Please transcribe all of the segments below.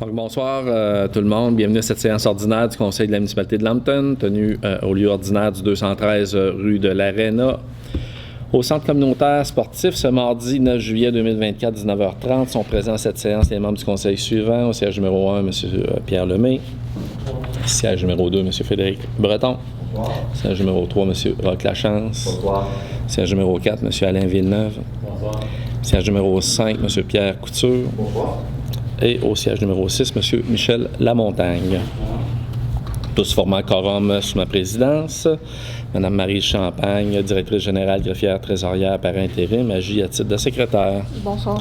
Donc, bonsoir tout le monde. Bienvenue à cette séance ordinaire du Conseil de la municipalité de Lambton, tenue au lieu ordinaire du 213 rue de l'Aréna, au centre communautaire sportif, ce mardi 9 juillet 2024, 19h30. Sont présents à cette séance les membres du conseil suivant. Au siège numéro 1, M. Pierre Lemay. Siège numéro 2, M. Frédéric Breton. Bonsoir. Siège numéro 3, M. Roch Lachance. Bonsoir. Siège numéro 4, M. Alain Villeneuve. Bonsoir. Siège numéro 5, M. Pierre Couture. Bonsoir. Et au siège numéro 6, M. Michel Lamontagne. Tous formant quorum sous ma présidence. Mme Marie Champagne, directrice générale, greffière, trésorière par intérim, agit à titre de secrétaire. Bonsoir.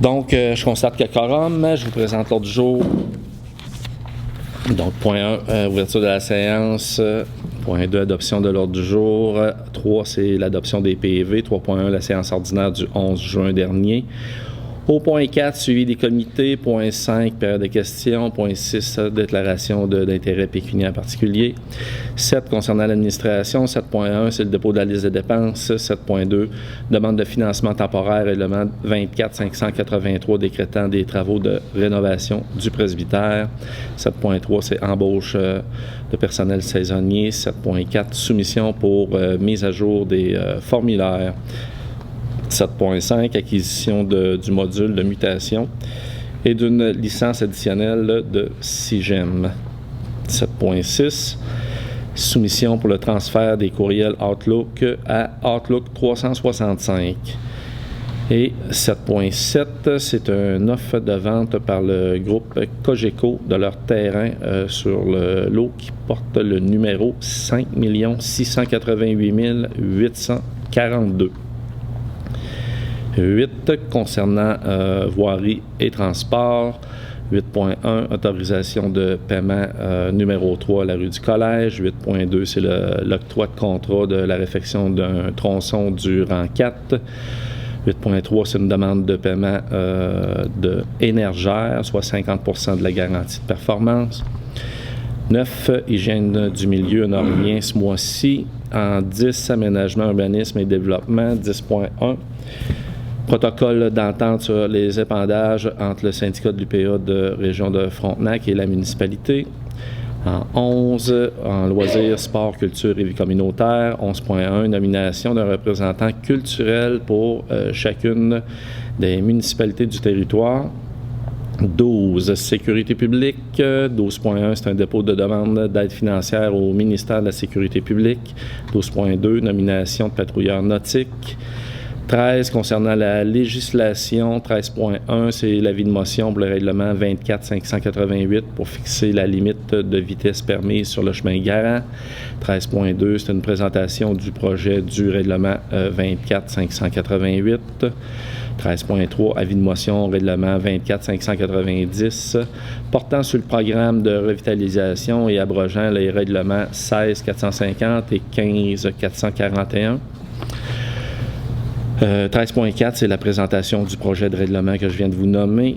Donc, je constate que quorum, je vous présente l'ordre du jour. Donc, point 1, ouverture de la séance. Point 2, adoption de l'ordre du jour. 3, c'est l'adoption des PV. 3.1, la séance ordinaire du 11 juin dernier. Au point 4, suivi des comités. Point 5, période de questions. Point 6, déclaration d'intérêt pécuniaire particulier. 7, concernant l'administration. 7.1, c'est le dépôt de la liste de dépenses. 7.2, demande de financement temporaire, règlement 24 583 décrétant des travaux de rénovation du presbytère. 7.3, c'est embauche de personnel saisonnier. 7.4, soumission pour mise à jour des formulaires. 7.5, acquisition du module de mutation et d'une licence additionnelle de CIGEM. 7.6, soumission pour le transfert des courriels Outlook à Outlook 365. Et 7.7, c'est une offre de vente par le groupe Cogeco de leur terrain sur le lot qui porte le numéro 5 688 842. 8, concernant voirie et transport. 8.1, autorisation de paiement numéro 3 à la rue du Collège. 8.2, c'est l'octroi de contrat de la réfection d'un tronçon du rang 4. 8.3, c'est une demande de paiement de Énergère, soit 50% de la garantie de performance. 9, hygiène du milieu normien ce mois-ci. En 10, aménagement, urbanisme et développement. 10.1, protocole d'entente sur les épandages entre le syndicat de l'UPA de région de Frontenac et la municipalité. En 11, en loisirs, sport, culture et vie communautaire. 11.1, nomination d'un représentant culturel pour chacune des municipalités du territoire. 12, sécurité publique. 12.1, c'est un dépôt de demande d'aide financière au ministère de la Sécurité publique. 12.2, nomination de patrouilleurs nautiques. 13, concernant la législation. 13.1, c'est l'avis de motion pour le règlement 24 588 pour fixer la limite de vitesse permise sur le chemin Garant. 13.2, c'est une présentation du projet du règlement 24 588. 13.3, avis de motion, règlement 24 590, portant sur le programme de revitalisation et abrogeant les règlements 16 450 et 15 441. 13.4, c'est la présentation du projet de règlement que je viens de vous nommer.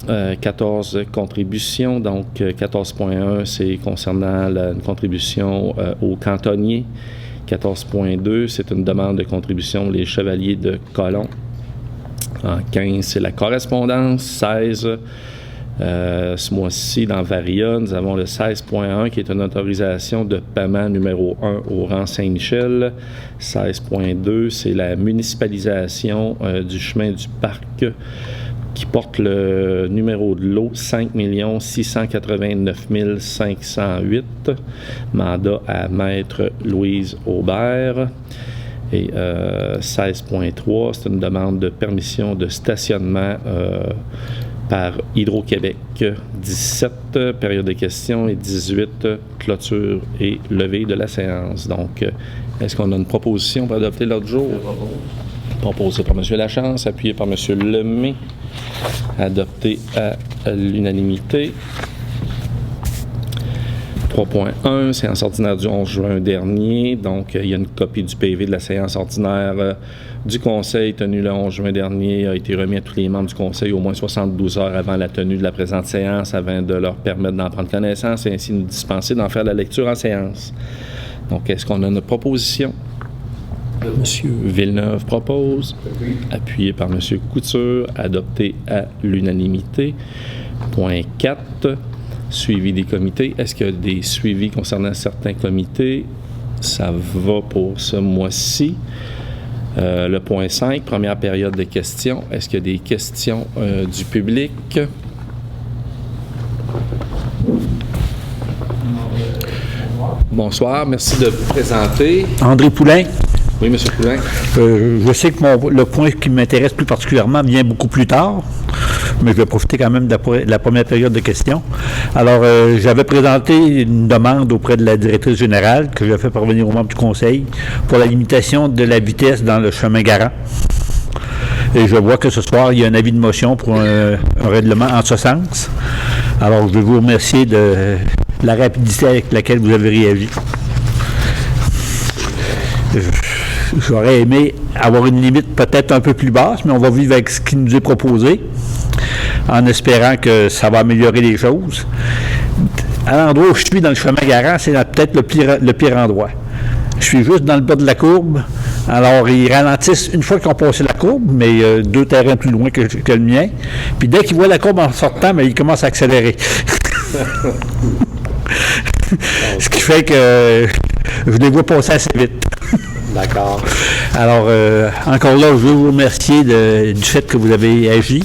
14, contributions. Donc, 14.1, c'est concernant une contribution aux cantonniers. 14.2, c'est une demande de contribution les chevaliers de Colomb. En 15, c'est la correspondance. 16, ce mois-ci, dans Varia, nous avons le 16.1 qui est une autorisation de paiement numéro 1 au rang Saint-Michel. 16.2, c'est la municipalisation du chemin du parc qui porte le numéro de lot 5 689 508. Mandat à Maître Louise Aubert. Et 16.3, c'est une demande de permission de stationnement par Hydro-Québec. 17, période de questions, et 18, clôture et levée de la séance. Donc, est-ce qu'on a une proposition pour adopter l'ordre du jour? Proposée par M. Lachance, appuyée par M. Lemay, adopté à l'unanimité. 3.1, séance ordinaire du 11 juin dernier. Donc, il y a une copie du PV de la séance ordinaire du Conseil tenue le 11 juin dernier a été remis à tous les membres du Conseil au moins 72 heures avant la tenue de la présente séance, afin de leur permettre d'en prendre connaissance et ainsi nous dispenser d'en faire la lecture en séance. Donc, est-ce qu'on a une proposition? M. Villeneuve propose, appuyé par M. Couture, adopté à l'unanimité. Point 4, suivi des comités. Est-ce qu'il y a des suivis concernant certains comités? Ça va pour ce mois-ci. Le point 5, première période de questions. Est-ce qu'il y a des questions du public? Bonsoir, merci de vous présenter. André Poulain. Oui, M. Poulain. Je sais que le point qui m'intéresse plus particulièrement vient beaucoup plus tard, mais je vais profiter quand même de la première période de questions. Alors, j'avais présenté une demande auprès de la directrice générale que j'ai fait parvenir aux membres du conseil pour la limitation de la vitesse dans le chemin Garant. Et je vois que ce soir, il y a un avis de motion pour un règlement en ce sens. Alors, je vais vous remercier de la rapidité avec laquelle vous avez réagi. J'aurais aimé avoir une limite peut-être un peu plus basse, mais on va vivre avec ce qui nous est proposé, en espérant que ça va améliorer les choses. À l'endroit où je suis dans le chemin Garant, c'est peut-être le pire endroit. Je suis juste dans le bas de la courbe. Alors, ils ralentissent une fois qu'ils ont passé la courbe, mais 2 terrains plus loin que le mien. Puis dès qu'ils voient la courbe en sortant, mais ils commencent à accélérer. Ce qui fait que je les vois passer assez vite. D'accord. Alors, encore là, je veux vous remercier du fait que vous avez agi.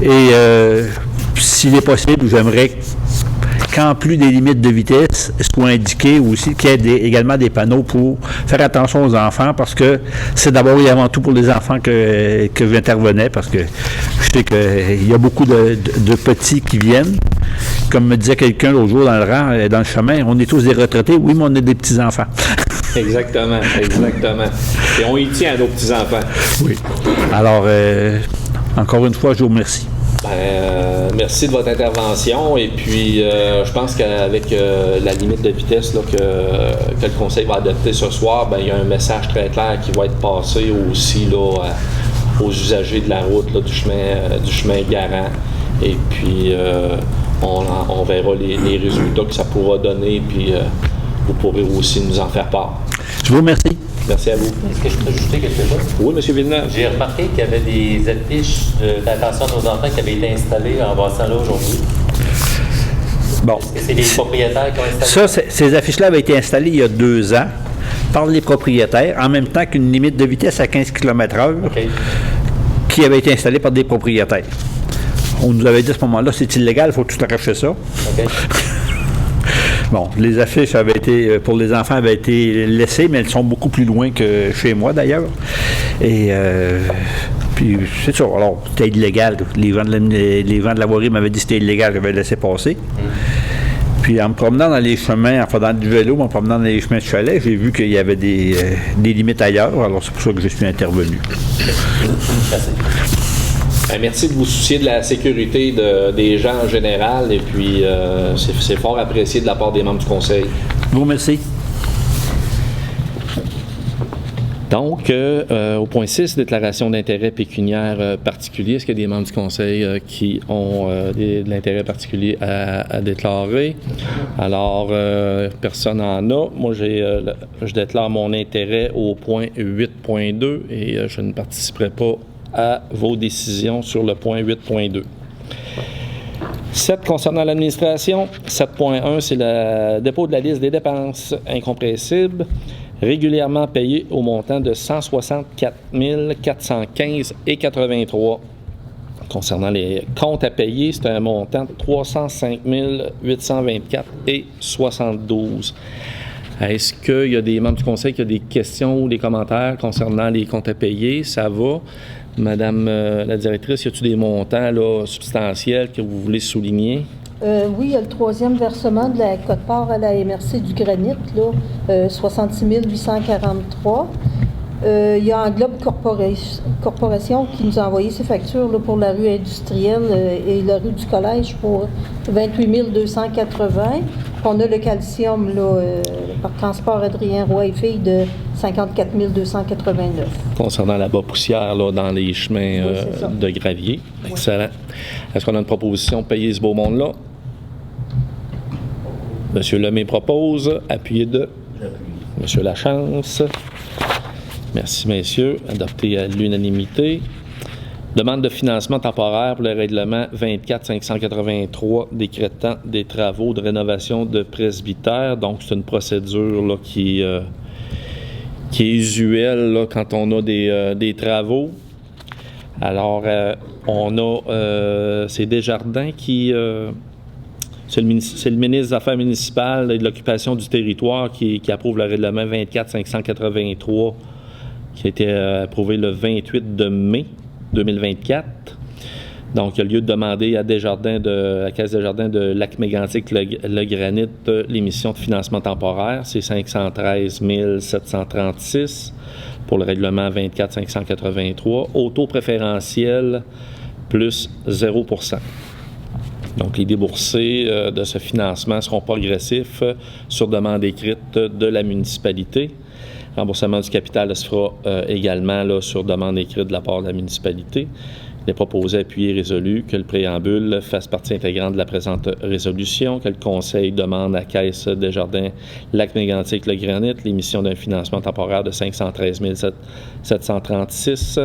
Et s'il est possible, j'aimerais qu'en plus des limites de vitesse soient indiquées aussi qu'il y ait également des panneaux pour faire attention aux enfants, parce que c'est d'abord et avant tout pour les enfants que j'intervenais, parce que je sais qu'il y a beaucoup de petits qui viennent. Comme me disait quelqu'un l'autre jour dans le rang, dans le chemin, on est tous des retraités, oui, mais on est des petits-enfants. Exactement, exactement. Et on y tient à nos petits-enfants. Oui. Alors, encore une fois, je vous remercie. Merci de votre intervention. Et puis, je pense qu'avec la limite de vitesse là, que le Conseil va adopter ce soir, il y a un message très clair qui va être passé aussi là, aux usagers de la route là, du chemin Garant. Et puis, on verra les résultats que ça pourra donner. Puis, vous pourrez aussi nous en faire part. Je vous remercie. Merci à vous. Est-ce que je peux ajouter quelque chose? Oui, M. Villeneuve. J'ai remarqué qu'il y avait des affiches d'attention à nos enfants qui avaient été installées en passant là aujourd'hui. Bon. Est-ce que c'est les propriétaires qui ont installé? Ça, ces affiches-là avaient été installées il y a 2 ans par les propriétaires, en même temps qu'une limite de vitesse à 15 km/h qui avait été installée par des propriétaires. On nous avait dit à ce moment-là, c'est illégal, il faut tout arracher ça. Okay. Bon, les affiches avaient été, pour les enfants, avaient été laissées, mais elles sont beaucoup plus loin que chez moi, d'ailleurs. Et puis, c'est ça. Alors, c'était illégal. Les gens de la voirie m'avaient dit que c'était illégal, j'avais laissé passer. Puis, en me promenant dans les chemins, en faisant du vélo, en me promenant dans les chemins de chalet, j'ai vu qu'il y avait des limites ailleurs. Alors, c'est pour ça que je suis intervenu. Merci. Merci de vous soucier de la sécurité des gens en général, et puis c'est fort apprécié de la part des membres du Conseil. Je vous remercie. Donc, au point 6, déclaration d'intérêt pécuniaire particulier. Est-ce qu'il y a des membres du Conseil qui ont de l'intérêt particulier à déclarer? Alors, personne n'en a. Moi, je déclare mon intérêt au point 8.2 et je ne participerai pas à vos décisions sur le point 8.2. 7 concernant l'administration. 7.1, c'est le dépôt de la liste des dépenses incompressibles régulièrement payées au montant de 164 415,83. Concernant les comptes à payer, c'est un montant de 305 824,72. Est-ce qu'il y a des membres du Conseil qui ont des questions ou des commentaires concernant les comptes à payer? Ça va. Madame la directrice, y a-t-il des montants là, substantiels que vous voulez souligner? Oui, il y a le 3e versement de la quote-part à la MRC du Granit, là, 66 843. Il y a Englobe Corporation qui nous a envoyé ses factures là, pour la rue industrielle et la rue du Collège pour 28 280. On a le calcium là, par transport Adrien Roy et Filles de 54 289. Concernant la bas-poussière là, dans les chemins de gravier. Oui. Excellent. Est-ce qu'on a une proposition de payer ce beau monde-là? Monsieur Lemay propose. Appuyé de Monsieur Lachance. Merci, messieurs. Adopté à l'unanimité. Demande de financement temporaire pour le règlement 24-583 décrétant des travaux de rénovation de presbytère. Donc, c'est une procédure là, qui est usuelle là, quand on a des travaux. Alors, on a c'est Desjardins qui... c'est le ministre des Affaires municipales et de l'occupation du territoire qui approuve le règlement 24-583 qui a été approuvé le 28 de mai 2024. Donc, il y a lieu de demander à la Caisse Desjardins de Lac-Mégantic, le granit, l'émission de financement temporaire. C'est 513 736 pour le règlement 24-583. Au taux préférentiel, plus 0%. Donc, les déboursés de ce financement seront progressifs sur demande écrite de la municipalité. Remboursement du capital se fera également là, sur demande écrite de la part de la municipalité. Il est proposé, appuyé et résolu que le préambule fasse partie intégrante de la présente résolution, que le Conseil demande à Caisse Desjardins Lac-Mégantic le granit l'émission d'un financement temporaire de 513 736.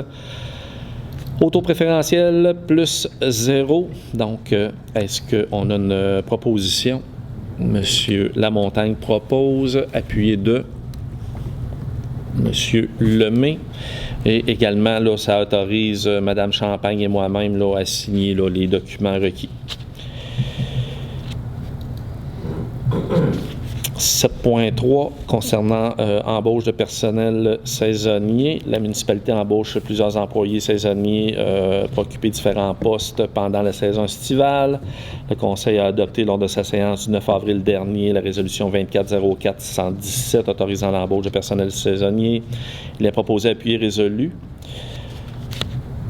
Au taux préférentiel, plus 0. Donc, est-ce qu'on a une proposition? Monsieur Lamontagne propose, appuyé de Monsieur Lemay. Et également, là, ça autorise Mme Champagne et moi-même là, à signer là, les documents requis. 7.3, concernant embauche de personnel saisonnier. La municipalité embauche plusieurs employés saisonniers pour occuper différents postes pendant la saison estivale. Le Conseil a adopté lors de sa séance du 9 avril dernier la résolution 24-04-117 autorisant l'embauche de personnel saisonnier. Il est proposé, appuyé, résolu.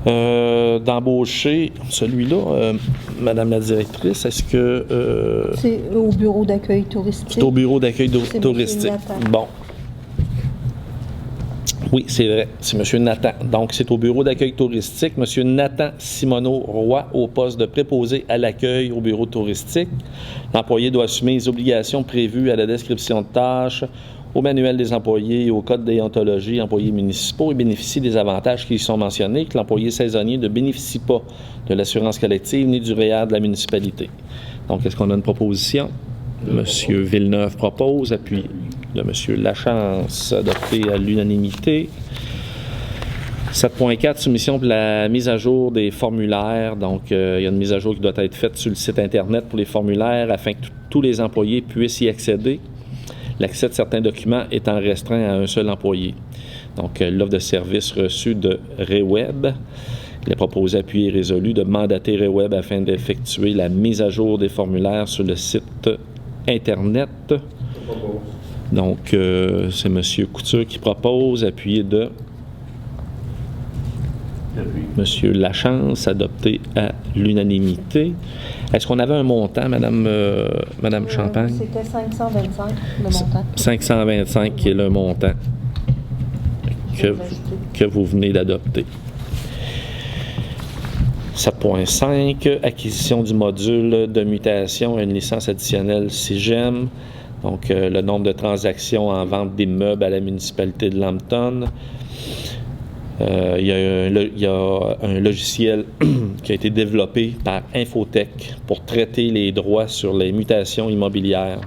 D'embaucher celui-là, Madame la directrice, est-ce que... c'est au bureau d'accueil touristique. C'est au bureau d'accueil touristique. Bon. Oui, c'est vrai, c'est M. Nathan. Donc, c'est au bureau d'accueil touristique. M. Nathan Simoneau-Roy, au poste de préposé à l'accueil au bureau touristique. L'employé doit assumer les obligations prévues à la description de tâches, au manuel des employés et au code déontologie employés municipaux et bénéficie des avantages qui y sont mentionnés, que l'employé saisonnier ne bénéficie pas de l'assurance collective ni du REER de la municipalité. Donc, est-ce qu'on a une proposition? Monsieur Villeneuve propose, appui de Monsieur Lachance, adopté à l'unanimité. 7.4, soumission pour la mise à jour des formulaires. Donc, il y a une mise à jour qui doit être faite sur le site Internet pour les formulaires afin que tous les employés puissent y accéder. L'accès de certains documents étant restreint à un seul employé. Donc, l'offre de service reçue de REWeb. Il est proposé, appuyé et résolu, de mandater REWeb afin d'effectuer la mise à jour des formulaires sur le site Internet. Donc, c'est M. Couture qui propose, appuyé de M. Lachance, adopté à l'unanimité. Est-ce qu'on avait un montant, Madame Champagne? C'était 525, le montant. 525 qui est le montant que vous venez d'adopter. 7.5, acquisition du module de mutation à une licence additionnelle CIGEM. Donc, le nombre de transactions en vente d'immeubles à la municipalité de Lambton. Il y a un logiciel qui a été développé par Infotech pour traiter les droits sur les mutations immobilières.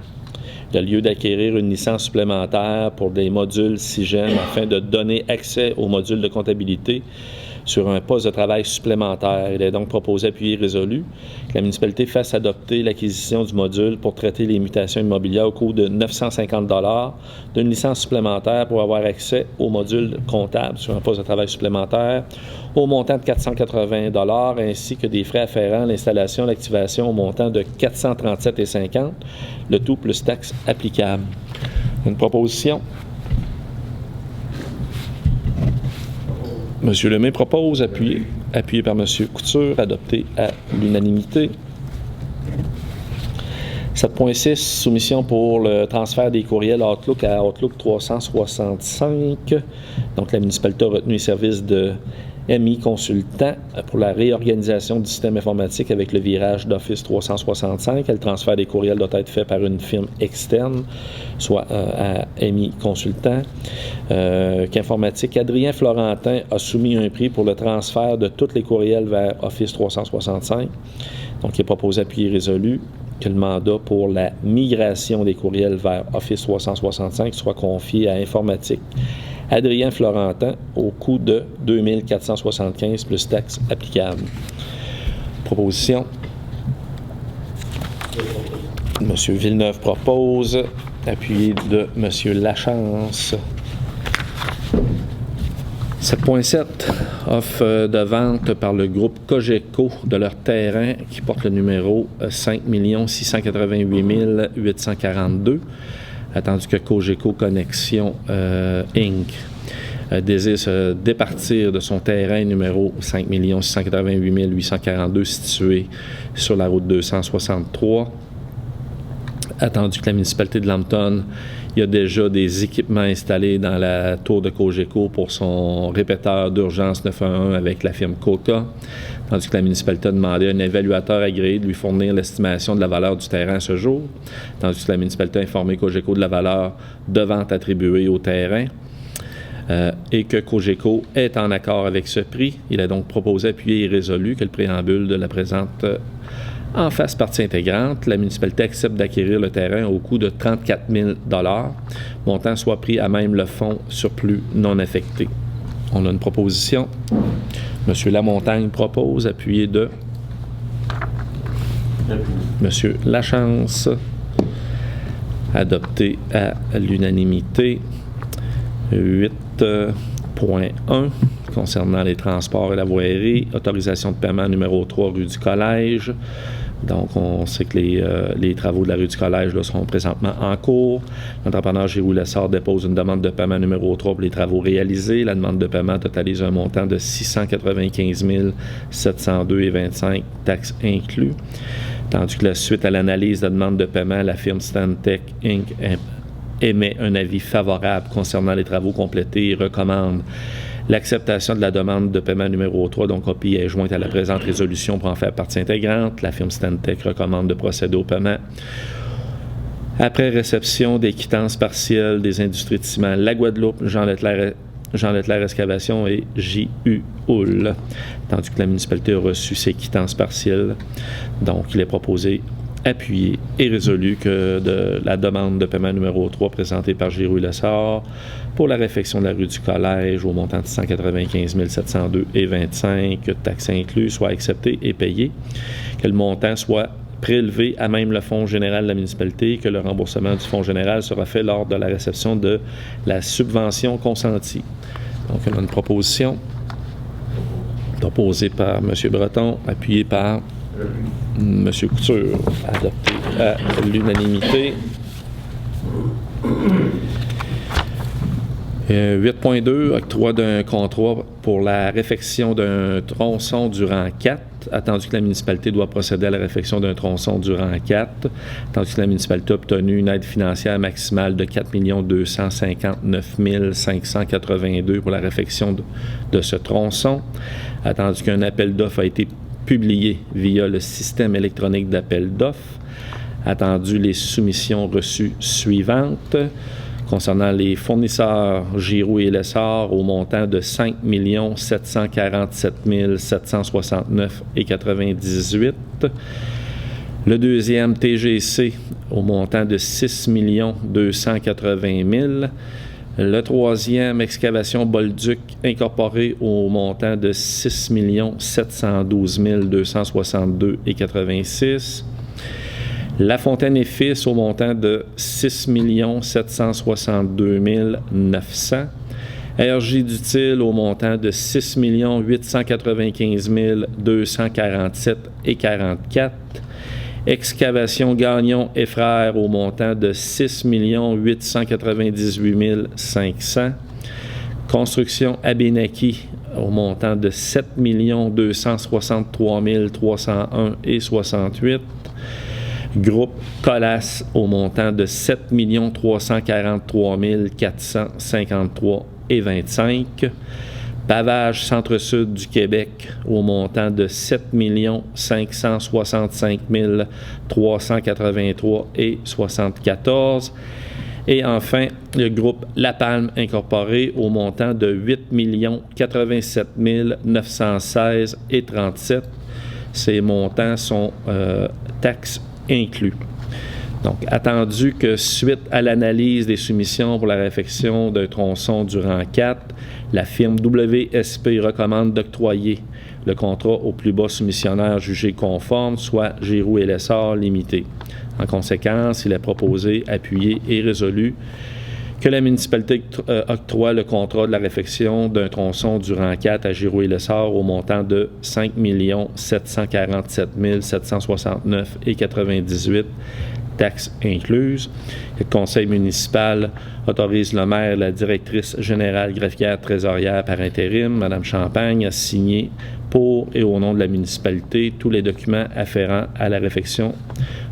Il y a lieu d'acquérir une licence supplémentaire pour des modules CIGEM afin de donner accès aux modules de comptabilité sur un poste de travail supplémentaire. Il est donc proposé, appuyé, résolu, que la municipalité fasse adopter l'acquisition du module pour traiter les mutations immobilières au coût de 950 $ d'une licence supplémentaire pour avoir accès au module comptable sur un poste de travail supplémentaire au montant de 480 $ ainsi que des frais afférents à l'installation, l'activation au montant de 437,50 $, le tout plus taxes applicables. Une proposition? M. Lemay propose, appuyé par M. Couture, adopté à l'unanimité. 7.6, soumission pour le transfert des courriels Outlook à Outlook 365. Donc, la municipalité a retenu les services de MI Consultant pour la réorganisation du système informatique avec le virage d'Office 365. Le transfert des courriels doit être fait par une firme externe, soit à MI Consultant. Qu'Informatique, Adrien Florentin a soumis un prix pour le transfert de tous les courriels vers Office 365. Donc, il est proposé appuyé résolu que le mandat pour la migration des courriels vers Office 365 soit confié à Informatique Adrien Florentin au coût de 2 475 plus taxes applicables. Proposition. M. Villeneuve propose, appuyé de M. Lachance. 7.7. Offre de vente par le groupe Cogeco de leur terrain qui porte le numéro 5 688 842. Attendu que Cogeco Connexion Inc. Désire se départir de son terrain numéro 5 688 842 situé sur la route 263. Attendu que la municipalité de Lambton, il y a déjà des équipements installés dans la tour de Cogeco pour son répéteur d'urgence 911 avec la firme Coca, tandis que la municipalité a demandé à un évaluateur agréé de lui fournir l'estimation de la valeur du terrain à ce jour, tandis que la municipalité a informé Cogeco de la valeur de vente attribuée au terrain et que Cogeco est en accord avec ce prix. Il a donc proposé, appuyé et résolu que le préambule de la présente en fasse partie intégrante. La municipalité accepte d'acquérir le terrain au coût de 34 000 $, montant soit pris à même le fonds surplus non affecté. On a une proposition. M. Lamontagne propose, appuyé de M. Lachance, adopté à l'unanimité. 8.1 concernant les transports et la voirie, autorisation de paiement numéro 3 rue du Collège. Donc, on sait que les travaux de la rue du Collège là, seront présentement en cours. L'entrepreneur Giroux Lessard dépose une demande de paiement numéro 3 pour les travaux réalisés. La demande de paiement totalise un montant de 695 702,25 taxes inclus. Tandis que la suite à l'analyse de la demande de paiement, la firme Stantec Inc. émet un avis favorable concernant les travaux complétés et recommande l'acceptation de la demande de paiement numéro 3, donc copie est jointe à la présente résolution pour en faire partie intégrante. La firme Stantec recommande de procéder au paiement après réception des quittances partielles des industries de ciment La Guadeloupe, Jean Leclerc Excavation et J.U. Hull, tandis que la municipalité a reçu ses quittances partielles. Donc, il est proposé, appuyé et résolu que de la demande de paiement numéro 3 présentée par Giroux Lessard pour la réfection de la rue du Collège au montant de 195 702,25 taxes inclus soit acceptée et payée, que le montant soit prélevé à même le fonds général de la municipalité, que le remboursement du fonds général sera fait lors de la réception de la subvention consentie. Donc, on a une proposition proposée par M. Breton, appuyée par M. Couture, adopté à l'unanimité. 8.2, octroi d'un contrat pour la réfection d'un tronçon du rang 4, attendu que la municipalité doit procéder à la réfection d'un tronçon du rang 4, tandis que la municipalité a obtenu une aide financière maximale de 4 259 582 pour la réfection de ce tronçon, attendu qu'un appel d'offres a été publié via le système électronique d'appel d'offres, attendu les soumissions reçues suivantes. Concernant les fournisseurs Giroux et Lessard au montant de 5 747 769,98. Le deuxième TGC au montant de 6 280 000. Le troisième Excavation Bolduc incorporé au montant de 6 712 262,86. La Fontaine et Fils au montant de 6 762 900. RJ Dutil au montant de 6 895 247,44. Excavation Gagnon et Frères au montant de 6 898 500. Construction Abénaki au montant de 7 263 301,68. Groupe Colas au montant de 7 343 453,25. Pavage Centre-Sud du Québec au montant de 7 565 383 et 74. Et enfin, le groupe La Palme Incorporé au montant de 8 87 916 et 37. Ces montants sont taxes inclus. Donc, attendu que suite à l'analyse des soumissions pour la réfection d'un tronçon du rang 4, la firme WSP recommande d'octroyer le contrat au plus bas soumissionnaire jugé conforme, soit Giroux et Lessard Limité. En conséquence, il est proposé, appuyé et résolu que la municipalité octroie le contrat de la réfection d'un tronçon du rang 4 à Giroux et Lessard au montant de 5 747 769 et 98, taxes incluses. Le conseil municipal autorise le maire et la directrice générale greffière trésorière par intérim, Mme Champagne, à signer pour et au nom de la municipalité tous les documents afférents à la réfection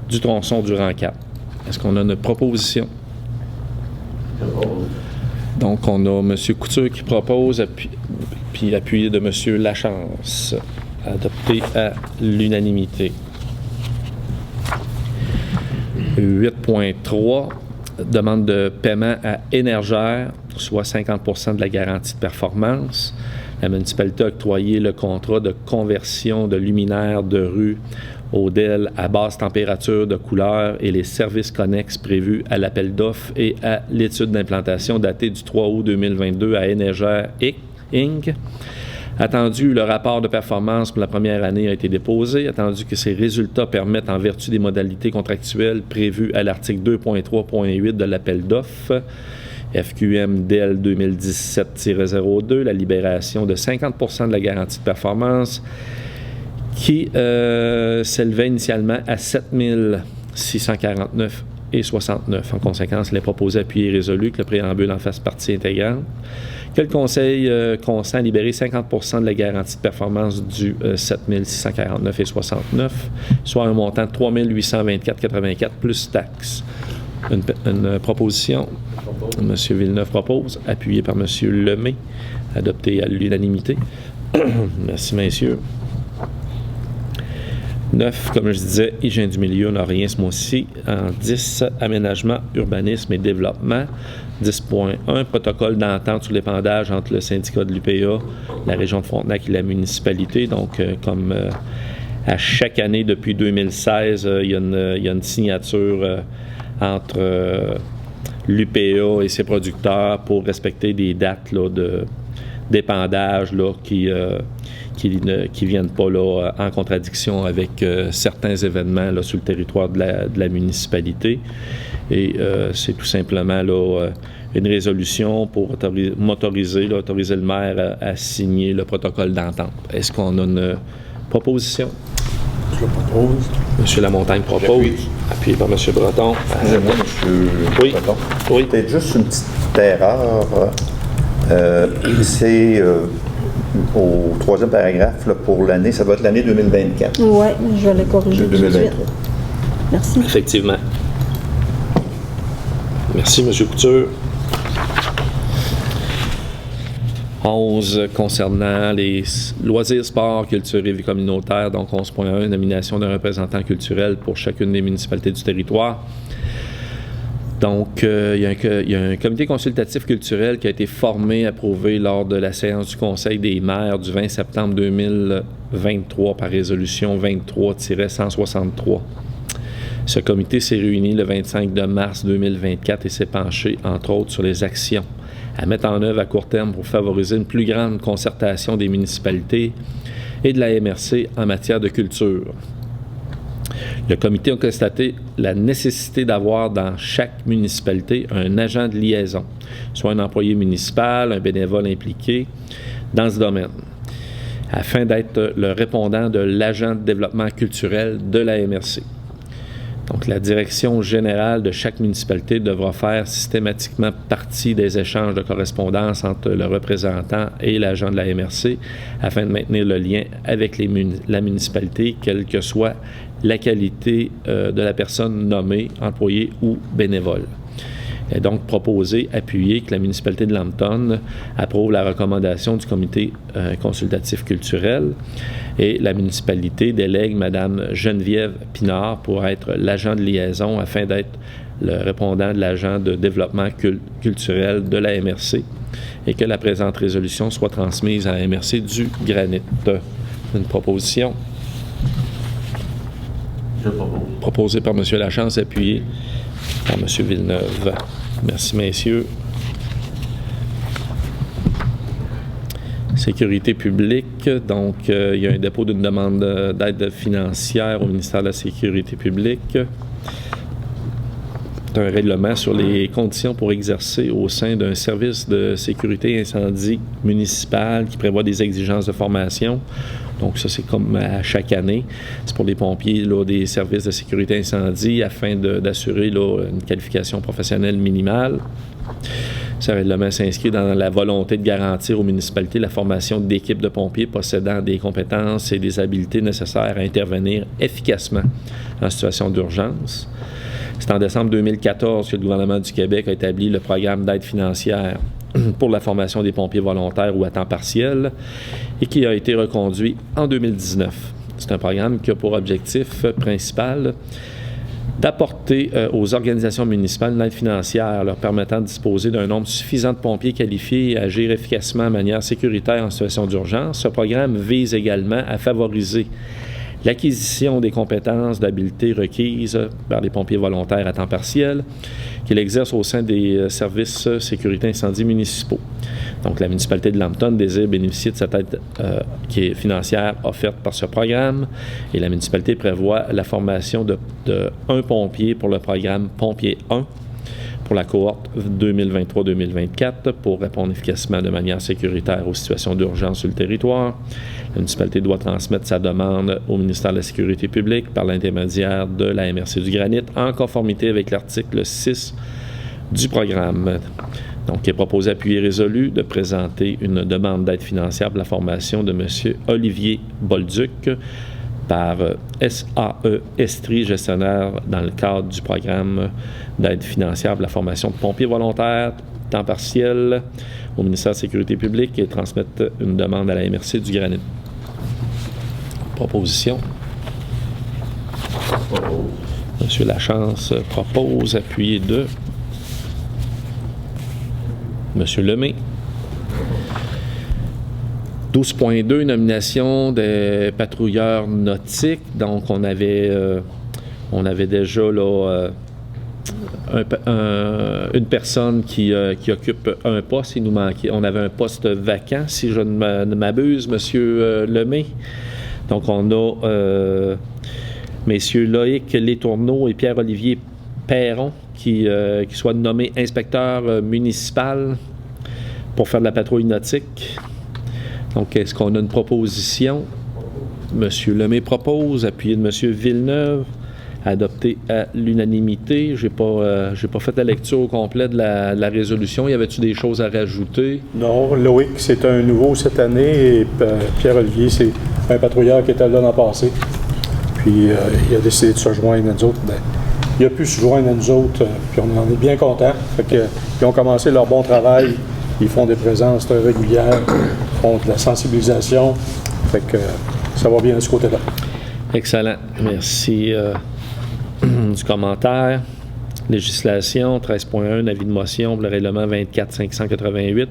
du tronçon du rang 4. Est-ce qu'on a une proposition? Donc, on a M. Couture qui propose, puis appuyé de M. Lachance, adopté à l'unanimité. 8.3, demande de paiement à Énergère, soit 50% de la garantie de performance. La municipalité a octroyé le contrat de conversion de luminaires de rue au DEL à basse température de couleur et les services connexes prévus à l'appel d'offres et à l'étude d'implantation datée du 3 août 2022 à Énergère Inc. Attendu, le rapport de performance pour la première année a été déposé. Attendu que ces résultats permettent, en vertu des modalités contractuelles prévues à l'article 2.3.8 de l'appel d'offres, FQM DEL 2017-02, la libération de 50% de la garantie de performance qui s'élevait initialement à 7 649 et 69. En conséquence, il est proposé, appuyé et résolu que le préambule en fasse partie intégrante. Que le Conseil consent à libérer 50% de la garantie de performance du 7 649 et 69, soit un montant de 3 824,84 plus taxes. Une proposition. M. Villeneuve propose, appuyé par M. Lemay, adopté à l'unanimité. Merci, messieurs. 9, comme je disais, hygiène du milieu, on n'a rien ce mois-ci. En 10, aménagement, urbanisme et développement. 10.1, protocole d'entente sur l'épandage entre le syndicat de l'UPA, la région de Frontenac et la municipalité. Donc, comme à chaque année depuis 2016, il y a une signature entre l'UPA et ses producteurs pour respecter des dates là, d'épandage là, qui ne viennent pas là, en contradiction avec certains événements là, sur le territoire de la municipalité. Et c'est tout simplement là, une résolution pour autoriser le maire à signer le protocole d'entente. Est-ce qu'on a une proposition? Je propose. M. Lamontagne propose. Appuyé par M. Breton. Excusez-moi, M. Oui. Breton. Oui. Peut-être juste une petite erreur. C'est au troisième paragraphe là, pour l'année, ça doit être l'année 2024. Oui, je vais le corriger tout de suite. 2023. Merci. Effectivement. Merci, M. Couture. 11 concernant les loisirs, sports, culture et vie communautaire. Donc 11.1, nomination d'un représentant culturel pour chacune des municipalités du territoire. Donc, il y a un comité consultatif culturel qui a été formé, approuvé lors de la séance du Conseil des maires du 20 septembre 2023 par résolution 23-163. Ce comité s'est réuni le 25 mars 2024 et s'est penché, entre autres, sur les actions à mettre en œuvre à court terme pour favoriser une plus grande concertation des municipalités et de la MRC en matière de culture. Le comité a constaté la nécessité d'avoir dans chaque municipalité un agent de liaison, soit un employé municipal, un bénévole impliqué dans ce domaine, afin d'être le répondant de l'agent de développement culturel de la MRC. Donc, la direction générale de chaque municipalité devra faire systématiquement partie des échanges de correspondance entre le représentant et l'agent de la MRC afin de maintenir le lien avec la municipalité, quelle que soit la qualité de la personne nommée, employée ou bénévole. est donc proposé, appuyé, que la municipalité de Lambton approuve la recommandation du comité consultatif culturel et la municipalité délègue Mme Geneviève Pinard pour être l'agent de liaison afin d'être le répondant de l'agent de développement culturel de la MRC et que la présente résolution soit transmise à la MRC du Granit. Une proposition. Je propose. Proposée par M. Lachance, appuyée par M. Villeneuve. Merci, messieurs. Sécurité publique. Donc, il y a un dépôt d'une demande d'aide financière au ministère de la Sécurité publique. Un règlement sur les conditions pour exercer au sein d'un service de sécurité incendie municipal qui prévoit des exigences de formation. Donc ça, c'est comme à chaque année. C'est pour les pompiers là, des services de sécurité incendie afin d'assurer une qualification professionnelle minimale. Ce règlement s'inscrit dans la volonté de garantir aux municipalités la formation d'équipes de pompiers possédant des compétences et des habiletés nécessaires à intervenir efficacement en situation d'urgence. C'est en décembre 2014 que le gouvernement du Québec a établi le programme d'aide financière pour la formation des pompiers volontaires ou à temps partiel et qui a été reconduit en 2019. C'est un programme qui a pour objectif principal d'apporter aux organisations municipales une aide financière leur permettant de disposer d'un nombre suffisant de pompiers qualifiés et agir efficacement de manière sécuritaire en situation d'urgence. Ce programme vise également à favoriser l'acquisition des compétences d'habiletés requises par les pompiers volontaires à temps partiel qu'ils exercent au sein des services sécurité incendie municipaux. Donc, la municipalité de Lambton désire bénéficier de cette aide qui est financière offerte par ce programme et la municipalité prévoit la formation de un pompier pour le programme Pompier 1 pour la cohorte 2023-2024 pour répondre efficacement de manière sécuritaire aux situations d'urgence sur le territoire. La municipalité doit transmettre sa demande au ministère de la Sécurité publique par l'intermédiaire de la MRC du Granit en conformité avec l'article 6 du programme. Donc, il est proposé appuyé résolu de présenter une demande d'aide financière pour la formation de M. Olivier Bolduc par SAE Estrie, gestionnaire dans le cadre du programme d'aide financière pour la formation de pompiers volontaires, temps partiel, au ministère de la Sécurité publique et transmettre une demande à la MRC du Granit. Proposition. M. Lachance propose, appuyé de M. Lemay. 12.2, nomination des patrouilleurs nautiques. Donc, on avait déjà là, une personne qui occupe un poste. Il nous manquait. On avait un poste vacant, si je ne m'abuse, M. Lemay. Donc, on a messieurs Loïc Letourneau et Pierre-Olivier Perron qui soient nommés inspecteurs municipal pour faire de la patrouille nautique. Donc, est-ce qu'on a une proposition? M. Lemay propose, appuyé de M. Villeneuve, adopté à l'unanimité. J'ai pas fait la lecture au complet de la résolution. Y avait-tu des choses à rajouter? Non, Loïc, c'est un nouveau cette année et Pierre-Olivier, c'est un patrouilleur qui était là l'an passé. Puis, il a décidé de se joindre à nous autres. Ben, il a pu se joindre à nous autres, puis on en est bien contents. Fait que, ils ont commencé leur bon travail. Ils font des présences régulières, font de la sensibilisation. Fait que ça va bien de ce côté-là. Excellent. Merci du commentaire. Législation 13.1, avis de motion pour le règlement 24-588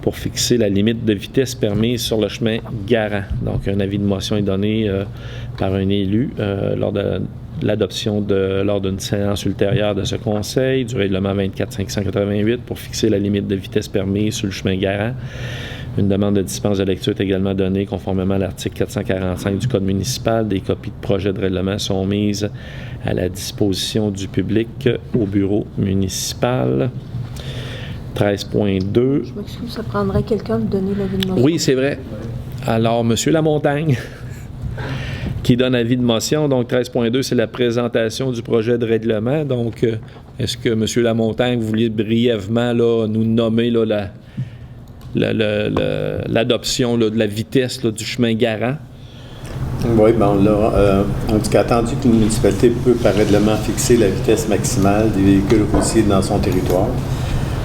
pour fixer la limite de vitesse permise sur le chemin Garant. Donc, un avis de motion est donné par un élu lors de l'adoption lors d'une séance ultérieure de ce conseil du règlement 24-588 pour fixer la limite de vitesse permise sur le chemin Garant. Une demande de dispense de lecture est également donnée conformément à l'article 445 du Code municipal. Des copies de projet de règlement sont mises à la disposition du public au bureau municipal. 13.2. Je m'excuse, ça prendrait quelqu'un de donner l'avis de motion. Oui, c'est vrai. Alors, M. Lamontagne, qui donne avis de motion. Donc, 13.2, c'est la présentation du projet de règlement. Donc, est-ce que M. Lamontagne, vous vouliez brièvement là, nous nommer là, l'adoption là, de la vitesse là, du chemin Garant? Oui, bien on dit qu'attendu qu'une municipalité peut par règlement fixer la vitesse maximale des véhicules routiers dans son territoire.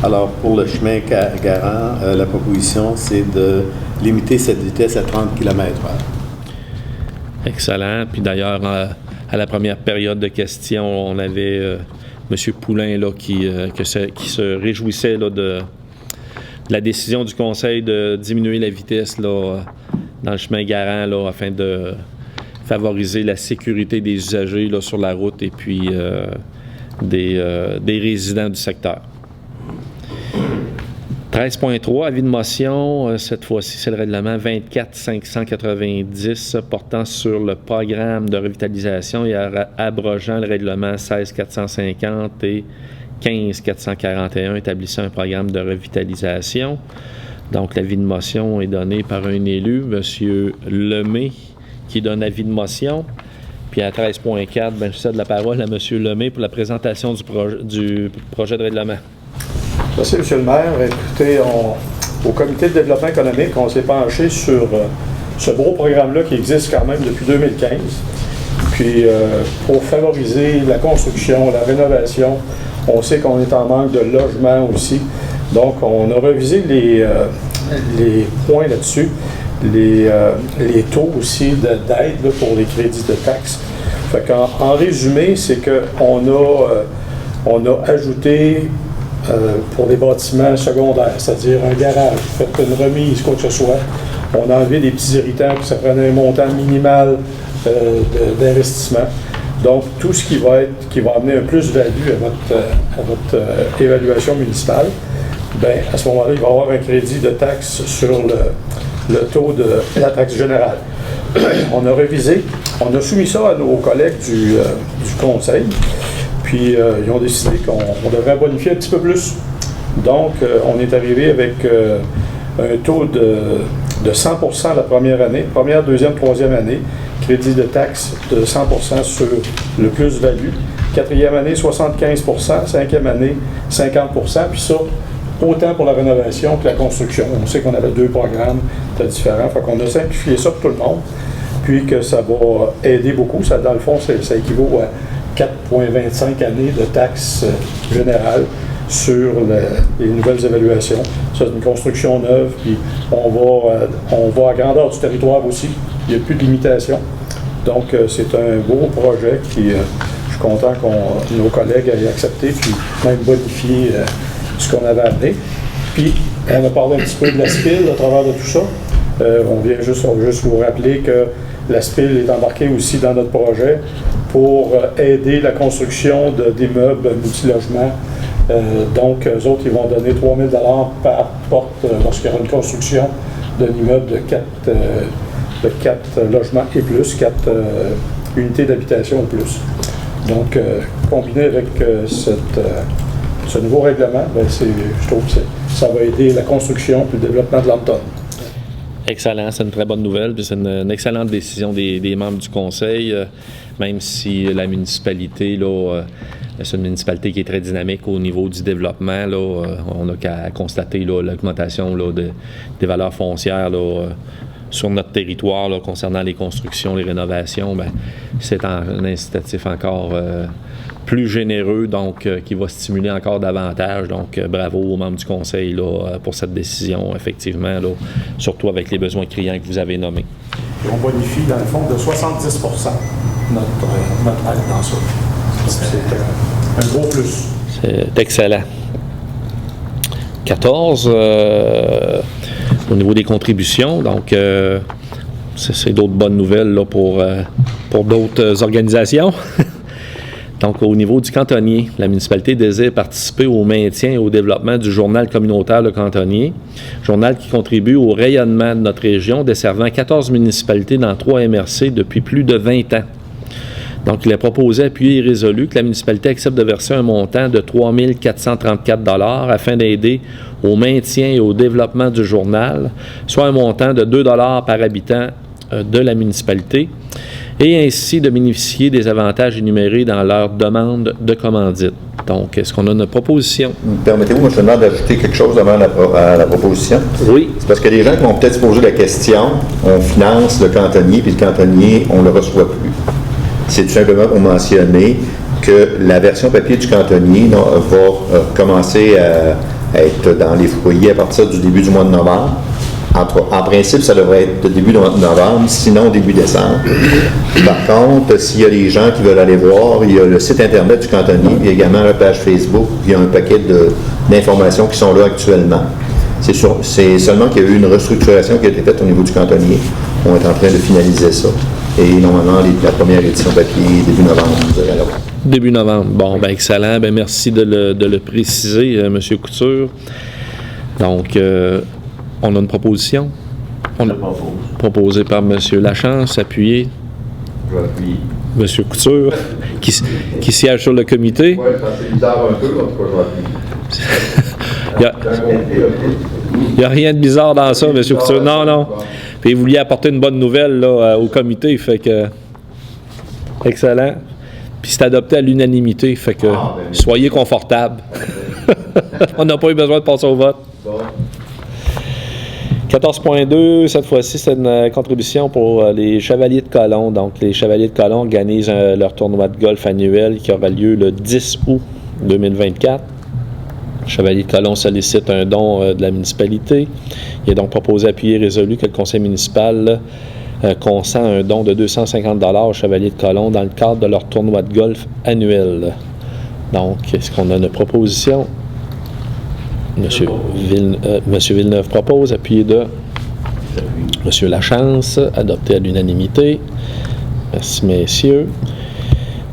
Alors, pour le chemin Garant, la proposition, c'est de limiter cette vitesse à 30 km/h. Excellent. Puis d'ailleurs, à la première période de questions, on avait M. Poulain là, qui se réjouissait là, de la décision du Conseil de diminuer la vitesse là, dans le chemin Garant là, afin de favoriser la sécurité des usagers là, sur la route et puis des résidents du secteur. 13.3, avis de motion. Cette fois-ci, c'est le règlement 24-590 portant sur le programme de revitalisation et abrogeant le règlement 16-450 et 15-441 établissant un programme de revitalisation. Donc, l'avis de motion est donné par un élu, M. Lemay, qui donne avis de motion. Puis à 13.4, je cède la parole à M. Lemay pour la présentation du projet de règlement. Merci, M. le maire. Écoutez, au comité de développement économique, on s'est penché sur ce gros programme-là qui existe quand même depuis 2015. Puis, pour favoriser la construction, la rénovation, on sait qu'on est en manque de logement aussi. Donc, on a révisé les points là-dessus, les taux aussi d'aide pour les crédits de taxes. Fait en résumé, c'est qu'on a ajouté pour des bâtiments secondaires, c'est-à-dire un garage, fait une remise, quoi que ce soit. On a enlevé des petits irritants, puis ça prenait un montant minimal d'investissement. Donc, tout ce qui va amener un plus-value à votre évaluation municipale, bien, à ce moment-là, il va y avoir un crédit de taxe sur le taux de la taxe générale. On a révisé, on a soumis ça à nos collègues du conseil. Puis, ils ont décidé qu'on devrait bonifier un petit peu plus. Donc, on est arrivé avec un taux de 100% la première année, première, deuxième, troisième année, crédit de taxe de 100% sur le plus-value. Quatrième année, 75%, cinquième année, 50%, puis ça, autant pour la rénovation que la construction. On sait qu'on avait deux programmes différents, fait qu'on a simplifié ça pour tout le monde, puis que ça va aider beaucoup. Ça, dans le fond, ça équivaut à 4,25 années de taxes générales sur les nouvelles évaluations. C'est une construction neuve, puis on va à grandeur du territoire aussi. Il n'y a plus de limitation. Donc, c'est un beau projet qui, je suis content que nos collègues aient accepté, puis même bonifié ce qu'on avait amené. Puis, on a parlé un petit peu de la SPIL à travers de tout ça. On vient juste vous rappeler que la SPIL est embarquée aussi dans notre projet pour aider la construction d'immeubles multilogements. Donc, eux autres, ils vont donner 3 000 $ par porte lorsqu'il y aura une construction d'un immeuble de 4 logements et plus, 4 unités d'habitation et plus. Donc, combiné avec ce nouveau règlement, bien, je trouve que ça va aider la construction et le développement de Lambton. Excellent, c'est une très bonne nouvelle, puis c'est une excellente décision des membres du conseil, même si la municipalité, là, c'est une municipalité qui est très dynamique au niveau du développement. Là, on n'a qu'à constater là, l'augmentation là, des valeurs foncières là, sur notre territoire là, concernant les constructions, les rénovations. Bien, c'est un incitatif encore plus généreux, donc qui va stimuler encore davantage. Donc, bravo aux membres du conseil là, pour cette décision, effectivement, là, surtout avec les besoins criants que vous avez nommés. Et on bonifie, dans le fond, de 70 notre aide dans ça. C'est un gros plus. C'est excellent. 14, au niveau des contributions, donc c'est d'autres bonnes nouvelles là, pour d'autres organisations. Donc, au niveau du cantonnier, la municipalité désire participer au maintien et au développement du journal communautaire Le Cantonnier, journal qui contribue au rayonnement de notre région, desservant 14 municipalités dans 3 MRC depuis plus de 20 ans. Donc, il est proposé, appuyé et résolu que la municipalité accepte de verser un montant de 3 434 $ afin d'aider au maintien et au développement du journal, soit un montant de 2 $ par habitant de la municipalité. et ainsi de bénéficier des avantages énumérés dans leur demande de commandite. Donc, est-ce qu'on a une proposition? Permettez-vous, moi, je demande d'ajouter quelque chose avant à la proposition. Oui. C'est parce que les gens qui vont peut-être se poser la question, on finance le cantonnier, puis le cantonnier, on ne le reçoit plus. C'est tout simplement pour mentionner que la version papier du cantonnier va commencer à être dans les foyers à partir du début du mois de novembre. En principe, ça devrait être début de novembre, sinon début décembre. Par contre, s'il y a des gens qui veulent aller voir, il y a le site Internet du cantonnier, il y a également la page Facebook, il y a un paquet d'informations qui sont là actuellement. C'est seulement qu'il y a eu une restructuration qui a été faite au niveau du cantonnier. On est en train de finaliser ça. Et normalement, la première édition papier, début novembre, vous aurez là. Début novembre. Bon, ben excellent. Ben merci de le préciser, M. Couture. Donc, on a une proposition. On a proposé par M. Lachance, appuyé. Je vais appuyer. M. Couture, qui siège sur le comité. Oui, c'est bizarre un peu, en tout cas, je vais appuyer. Il n'y a rien de bizarre dans ça, M. Couture. Non. Puis vous vouliez apporter une bonne nouvelle là, au comité, fait que... Excellent. Puis c'est adopté à l'unanimité, fait que soyez confortables. On n'a pas eu besoin de passer au vote. 14.2, cette fois-ci, c'est une contribution pour les Chevaliers de Colomb. Donc, les Chevaliers de Colomb organisent leur tournoi de golf annuel qui aura lieu le 10 août 2024. Chevalier de Colomb sollicite un don de la municipalité. Il est donc proposé, appuyé et résolu que le conseil municipal consent un don de 250 $ aux Chevaliers de Colomb dans le cadre de leur tournoi de golf annuel. Donc, est-ce qu'on a une proposition? Monsieur Villeneuve propose, appuyé de Monsieur Lachance, adopté à l'unanimité. Merci, messieurs.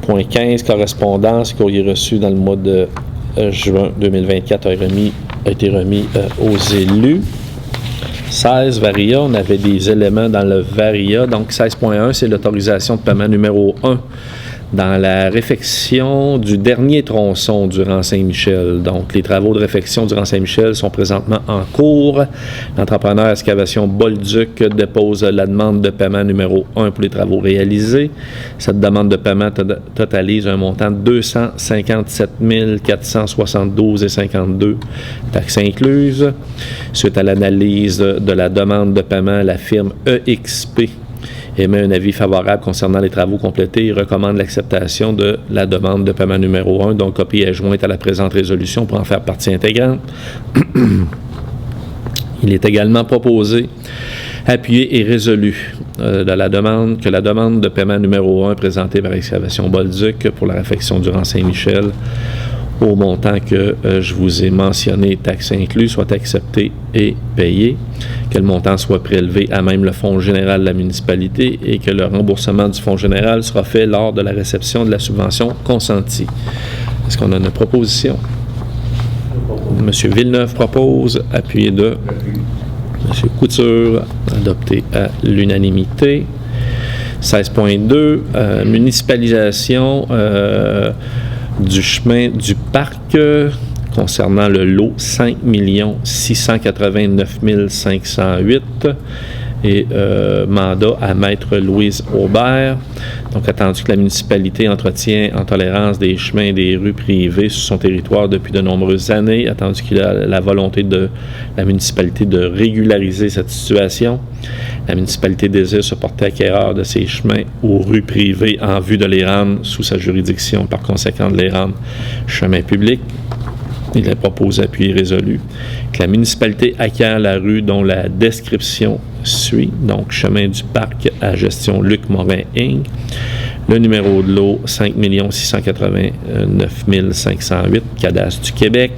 Point 15, correspondance, courrier reçu dans le mois de juin 2024 a été remis aux élus. 16, Varia, on avait des éléments dans le Varia. Donc, 16.1, c'est l'autorisation de paiement numéro 1 dans la réfection du dernier tronçon du rang Saint-Michel. Donc, les travaux de réfection du rang Saint-Michel sont présentement en cours. L'entrepreneur Excavation Bolduc dépose la demande de paiement numéro 1 pour les travaux réalisés. Cette demande de paiement totalise un montant de 257 472,52 taxes incluses. Suite à l'analyse de la demande de paiement, la firme EXP émet un avis favorable concernant les travaux complétés et recommande l'acceptation de la demande de paiement numéro 1, dont copie est jointe à la présente résolution pour en faire partie intégrante. Il est également proposé, appuyé et résolu que la demande de paiement numéro 1 présentée par Excavation Bolduc pour la réfection du rang Saint-Michel au montant que je vous ai mentionné, taxes inclus, soit accepté et payé, que le montant soit prélevé à même le fonds général de la municipalité et que le remboursement du fonds général sera fait lors de la réception de la subvention consentie. Est-ce qu'on a une proposition? M. Villeneuve propose, appuyé de M. Couture, adopté à l'unanimité. 16.2, municipalisation du chemin du parc concernant le lot 5 689 508 et mandat à Maître Louise Aubert. Donc, attendu que la municipalité entretient en tolérance des chemins et des rues privées sur son territoire depuis de nombreuses années, attendu qu'il a la volonté de la municipalité de régulariser cette situation. La municipalité désire se porter acquéreur de ces chemins ou rues privées en vue de les rendre sous sa juridiction, par conséquent de les rendre chemins publics. Il est proposé, appuyé résolu, que la municipalité acquiert la rue dont la description suit, donc chemin du parc à gestion Luc Morin Inc., le numéro de lot 5 689 508, cadastre du Québec,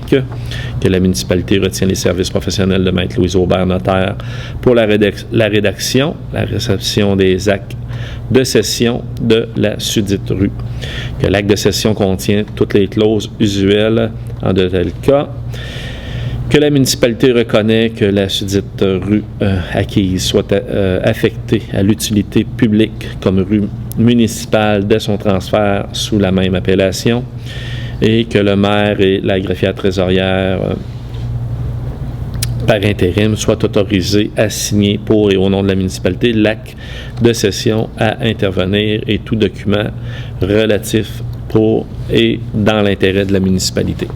que la municipalité retient les services professionnels de Maître Louise Aubert, notaire, pour la rédaction, la réception des actes de cession de la sudite rue, que l'acte de cession contient toutes les clauses usuelles en de tels cas, que la municipalité reconnaît que la sudite rue acquise soit affectée à l'utilité publique comme rue municipale dès son transfert sous la même appellation et que le maire et la greffière trésorière par intérim soit autorisé à signer pour et au nom de la municipalité l'acte de cession à intervenir et tout document relatif pour et dans l'intérêt de la municipalité.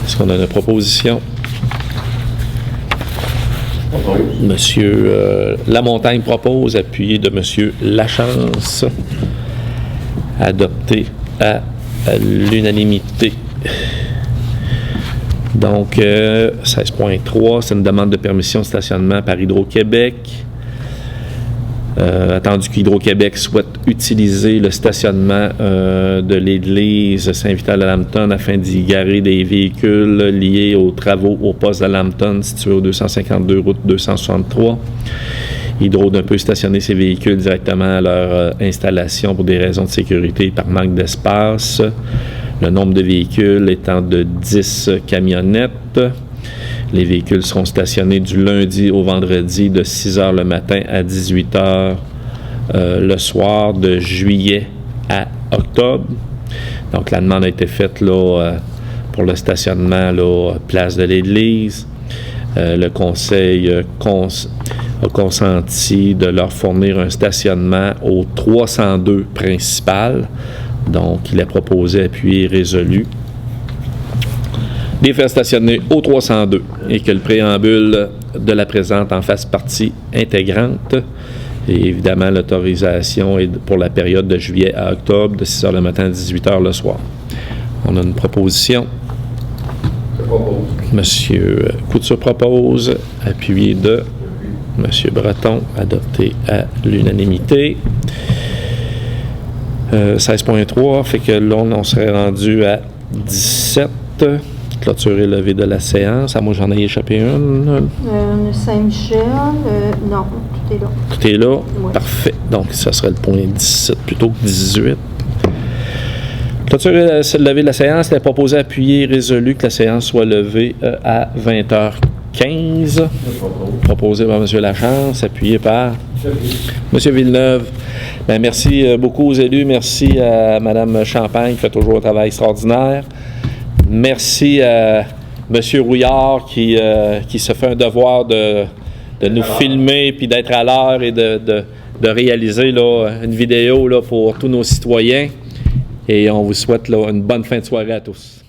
Est-ce qu'on a une proposition? Monsieur Lamontagne propose, appuyé de Monsieur Lachance, adopté à l'unanimité. Donc, 16.3, c'est une demande de permission de stationnement par Hydro-Québec. Attendu qu'Hydro-Québec souhaite utiliser le stationnement de l'église Saint-Vital à Lambton afin d'y garer des véhicules liés aux travaux au poste de Lambton situé au 252 route 263. Hydro ne peut stationner ses véhicules directement à leur installation pour des raisons de sécurité par manque d'espace. Le nombre de véhicules étant de 10 camionnettes. Les véhicules seront stationnés du lundi au vendredi de 6 h le matin à 18 h le soir de juillet à octobre. Donc la demande a été faite là, pour le stationnement là, place de l'Église. Le conseil a consenti de leur fournir un stationnement au 302 principal. Donc il a proposé appuyé résolu les faire stationner au 302 et que le préambule de la présente en fasse partie intégrante. Et évidemment, l'autorisation est pour la période de juillet à octobre, de 6 h le matin à 18 h le soir. On a une proposition. Monsieur Couture propose, appuyé de Monsieur Breton, adopté à l'unanimité. 16.3, fait que là, on serait rendu à 17. Clôture élevée de la séance. À moi, j'en ai échappé une. Saint-Michel, non, tout est là. Tout est là? Oui. Parfait. Donc, ça serait le point 17 plutôt que 18. Clôture élevée de la séance. Il est proposé, appuyé, résolu que la séance soit levée à 20h15. Proposé par M. Lachance, appuyé par M. Villeneuve. Bien, merci beaucoup aux élus. Merci à Mme Champagne qui fait toujours un travail extraordinaire. Merci à M. Rouillard qui se fait un devoir de nous filmer puis d'être à l'heure et de réaliser là, une vidéo là, pour tous nos citoyens. Et on vous souhaite là, une bonne fin de soirée à tous.